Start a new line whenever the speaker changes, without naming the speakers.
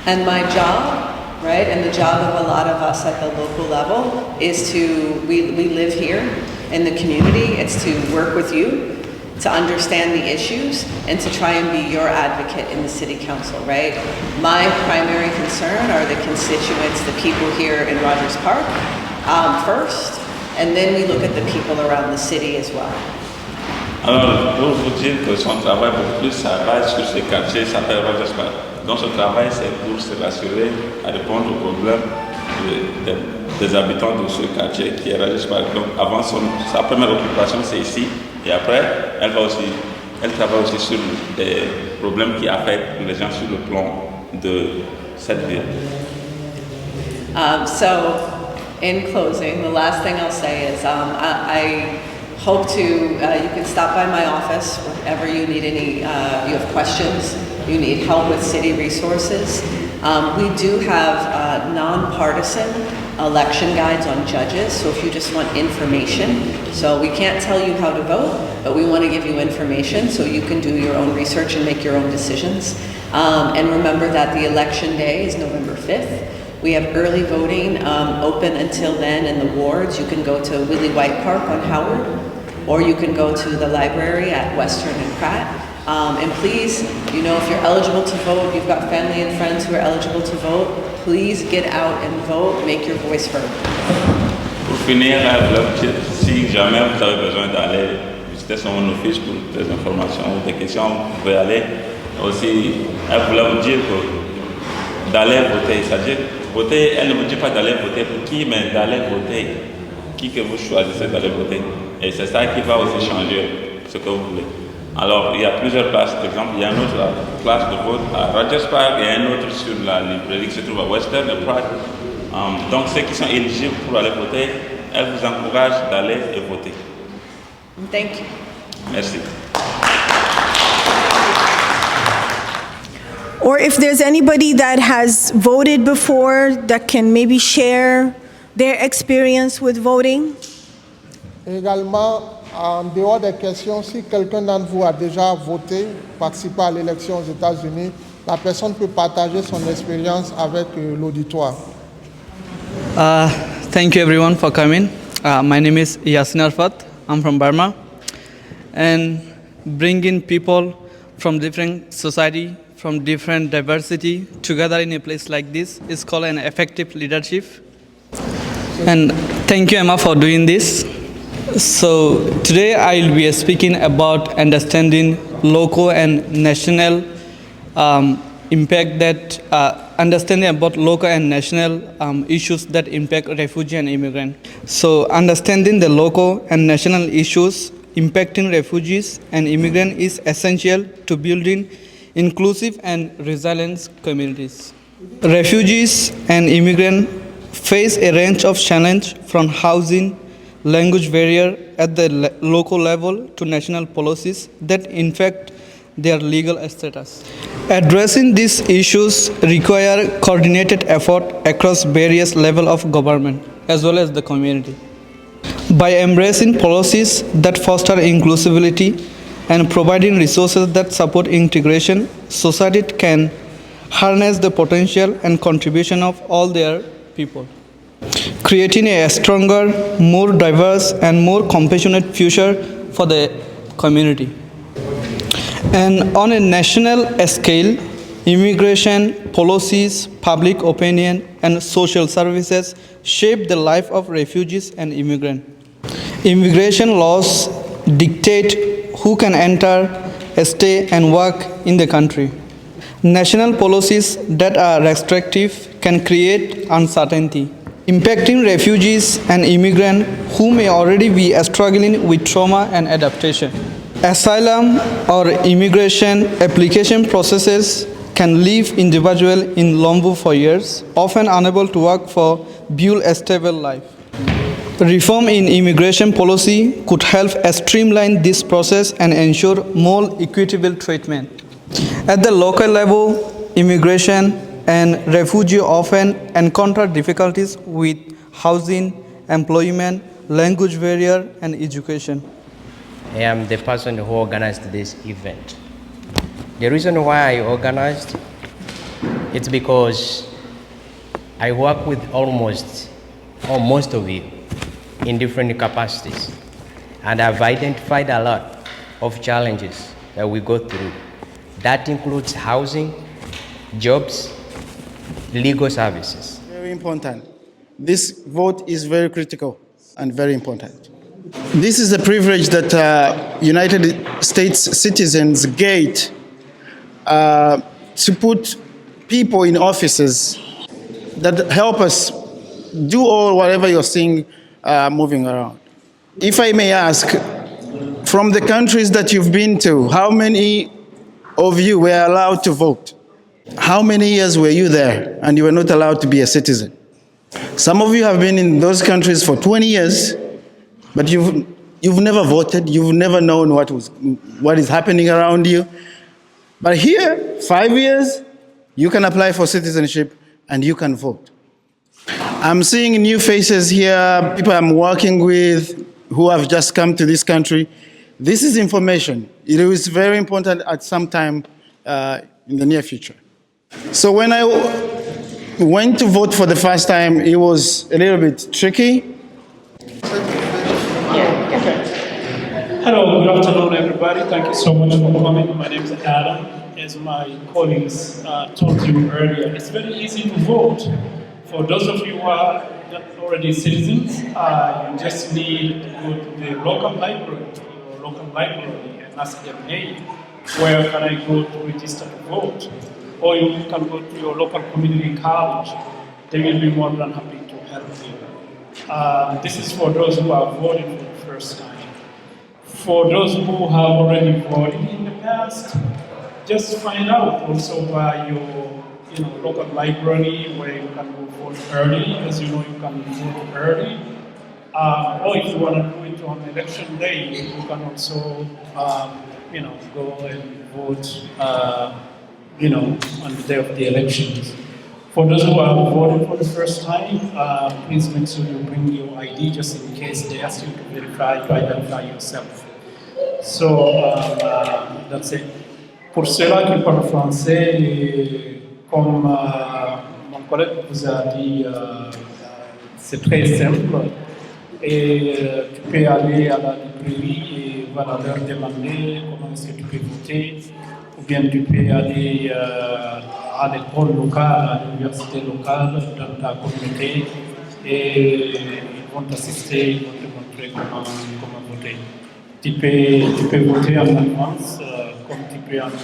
And my job, right, and the job of a lot of us at the local level is we live here in the community. It's to work with you, to understand the issues, and to try and be your advocate in the city council, right? My primary concern are the constituents, the people here in Rogers Park first, and then we look at the people around the city as well.
Alors, pour vous dire que son travail, beaucoup plus, ça base sur ce quartier, ça s'appelle Rogers Park. Donc, son travail, c'est pour se rassurer à répondre aux problèmes des habitants de ce quartier qui est Rogers Park. Donc, avant sa première occupation, c'est ici. Et après, elle travaille aussi sur des problèmes qui affectent les gens sur le plan de cette ville.
So, in closing, the last thing I'll say is I hope to, you can stop by my office whenever you need any, you have questions, you need help with city resources. We do have nonpartisan election guides on judges, so if you just want information, so we can't tell you how to vote, but we want to give you information so you can do your own research and make your own decisions. And remember that the election day is November 5th. We have early voting open until then in the wards. You can go to Willie White Park on Howard, or you can go to the library at Western and Pratt. And please, if you're eligible to vote, you've got family and friends who are eligible to vote, please get out and vote, make your voice heard.
Pour finir, si jamais vous avez besoin d'aller visiter son office pour des informations ou des questions, vous pouvez aller. Aussi, elle voulait vous dire que d'aller voter, c'est-à-dire voter, elle ne vous dit pas d'aller voter pour qui, mais d'aller voter. Qui que vous choisissez d'aller voter. Et c'est ça qui va aussi changer ce que vous voulez. Alors, il y a plusieurs places. Par exemple, il y a une autre place de vote à Rogers Park et une autre sur la librairie qui se trouve à Western et Pratt. Donc, ceux qui sont éligibles pour aller voter, elle vous encourage d'aller et voter.
Thank you.
Merci.
Or if there's anybody that has voted before that can maybe share their experience with voting.
Également, en dehors des questions, si quelqu'un d'entre vous a déjà voté, participé à l'élection aux États-Unis, la personne peut partager son expérience avec l'auditoire.
Thank you everyone for coming. My name is Yasin Arfat. I'm from Burma. And bringing people from different society, from different diversity together in a place like this is called an effective leadership. And thank you, Emma, for doing this. So today I'll be speaking about understanding local and national impact that understanding about local and national issues that impact refugee and immigrant. So understanding the local and national issues impacting refugees and immigrants is essential to building inclusive and resilient communities. Refugees and immigrants face a range of challenges from housing, language barrier at the local level to national policies that impact their legal status. Addressing these issues require coordinated effort across various levels of government as well as the community. By embracing policies that foster inclusivity and providing resources that support integration, society can harness the potential and contribution of all their people, creating a stronger, more diverse, and more compassionate future for the community. And on a national scale, immigration policies, public opinion, and social services shape the life of refugees and immigrants. Immigration laws dictate who can enter, stay, and work in the country. National policies that are restrictive can create uncertainty, impacting refugees and immigrants who may already be struggling with trauma and adaptation. Asylum or immigration application processes can leave individuals in limbo for years, often unable to work for build a stable life. Reform in immigration policy could help streamline this process and ensure more equitable treatment. At the local level, immigration and refugees often encounter difficulties with housing, employment, language barrier, and education.
I am the person who organized this event. The reason why I organized It's because I work with almost most of you in different capacities, and I've identified a lot of challenges that we go through. That includes housing, jobs, legal services.
Very important. This vote is very critical and very important. This is a privilege that United States citizens get to put people in offices that help us do whatever you're seeing moving around. If I may ask, from the countries that you've been to, how many of you were allowed to vote? How many years were you there and you were not allowed to be a citizen? Some of you have been in those countries for 20 years, but you've never voted, you've never known what is happening around you. But here, 5 years, you can apply for citizenship and you can vote. I'm seeing new faces here, people I'm working with who have just come to this country. This is information. It is very important at some time in the near future. So when I went to vote for the first time, it was a little bit tricky.
Hello, good afternoon, everybody. Thank you so much for coming. My name is Hadden. As my colleagues told you earlier, it's very easy to vote. For those of you who are not already citizens, you just need to go to the local library and ask them, hey, where can I go to register to vote? Or you can go to your local community college. They will be more than happy to help you. This is for those who are voting for the first time. For those who have already voted in the past, just find out also by your local library where you can go vote early. As you know, you can vote early. Or if you want to do it on election day, you can also go and vote on the day of the elections. For those who are voting for the first time, please make sure you bring your ID just in case they ask you to identify yourself. So, that's it. Pour ceux-là qui parlent français, comme mon collègue vous a dit, c'est très simple. Et tu peux aller à la librairie et voilà, leur demander comment est-ce que tu peux voter. Ou bien tu peux aller à l'école locale, à l'université locale dans ta communauté et ils vont t'assister, ils vont te montrer comment voter. Tu peux voter en avance comme tu peux encore